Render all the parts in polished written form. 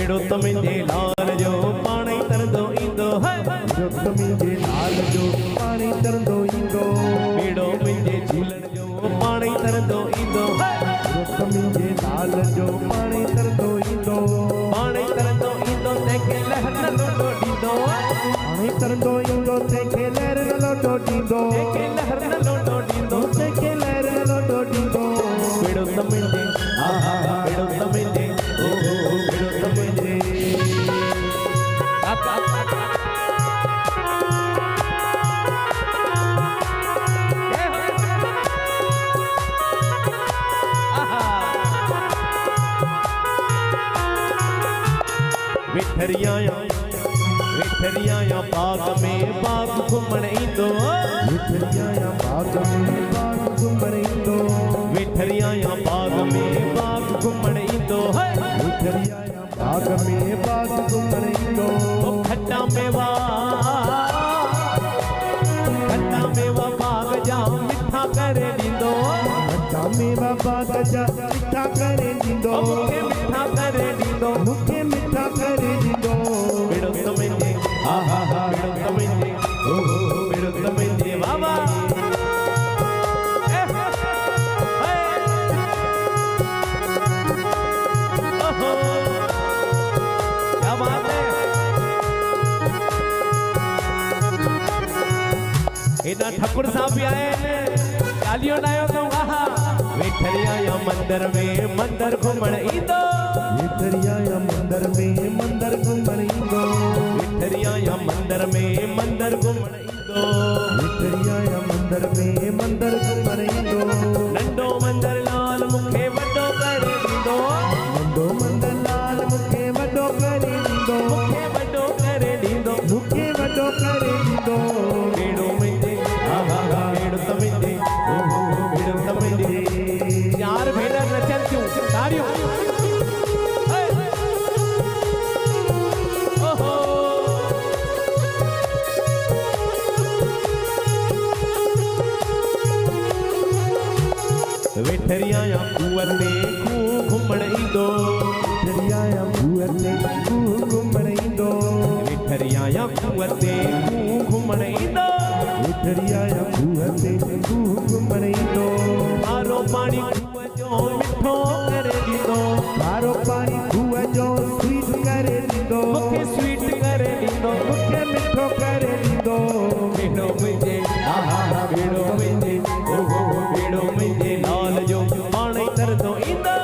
बेड़ो तमिंजे लाल जो पानी तरंदो ईंदो है बेड़ो तमिंजे लाल जो पानी तरंदो ईंदो बेड़ो मुंहिंजे झूलण जो पानी तरंदो ईंदो है बेड़ो तमिंजे लाल जो पानी तरंदो ईंदो तंहिंखे लहर न लोटो ॾींदो पानी तरंदो ईंदो तंहिंखे लहर न लोटो ॾींदो तंहिंखे लहर न लोटो ॾींदो तंहिंखे लहर न लोटो ॾींदो बेड़ो तमिंजे बेड़ो तमिंजे बेड़ो तमिंजे विठरिया बाग में बाग घुमण ईंदो विठरिया बाग में बाग घुमण ईंदो विठरिया बाग में बाग घुमण ईंदो विठरिया बाग में बाग घुमण ईंदो खट्टा मेवा बाग जा मिठा करे ॾींदो खट्टा मेवा बाग जा मिठा करे ॾींदो मूंखे मिठा करे ॾींदो मूंखे मिठा करे ॾींदो बेड़ो तमिंजे बेड़ो तमिंजे बेड़ो तमिंजे बाबा क्या बात है इधर ठाकुर साहब भी आए चालियों लायो तो वहाँ विठरिया मंदिर में मंदिर घुमण ईंदो विठरिया मंदिर में मंदिर घुमण ईंदो विठरिया मंदिर में मंदिर घुमण ईंदो विठरिया मंदिर में मंदिर घुमण ईंदो नंढो मंदिर लाल मूंखे वॾो करे ॾींदो नंढो मंदिर लाल मूंखे वॾो करे ॾींदो मूंखे वॾो करे ॾींदो मूंखे वॾो करे ॾींदो बेड़ो मुंहिंजे बेड़ो तमिंजे बेड़ो तमिंजे यार भेण नचनि थियूं तारियूं विठरिया कुअर ते खूह घुमण ईंदो विठरिया कुअर ते खूह घुमण ईंदो विठरिया कुअर ते खूह घुमण ईंदो विठरिया कुअर ते खूह घुमण ईंदो खारो पाणी खूह जो मिठो करे ॾींदो खारो पाणी खूह जो स्वीट करे ॾींदो मूंखे स्वीट करे ॾींदो मूंखे मिठो करे ॾींदो बेड़ो मुंहिंजे बेड़ो मुंहिंजे बेड़ो मुंहिंजे लाल जो पाणी तरंदो ईंदो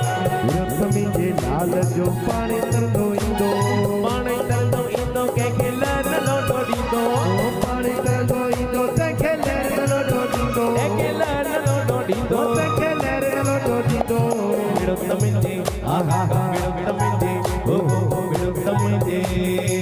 बेड़ो मुंहिंजे लाल जो पाणी तरंदो ईंदो पाणी तरंदो ईंदो कंहिंखे लहर न लोटो ॾींदो पाणी तरंदो ईंदो तंहिंखे लहर न लोटो ॾींदो कंहिंखे लहर न लोटो ॾींदो तंहिंखे लहर न लोटो ॾींदो बेड़ो तमिंजे बेड़ो तमिंजे बेड़ो तमिंजे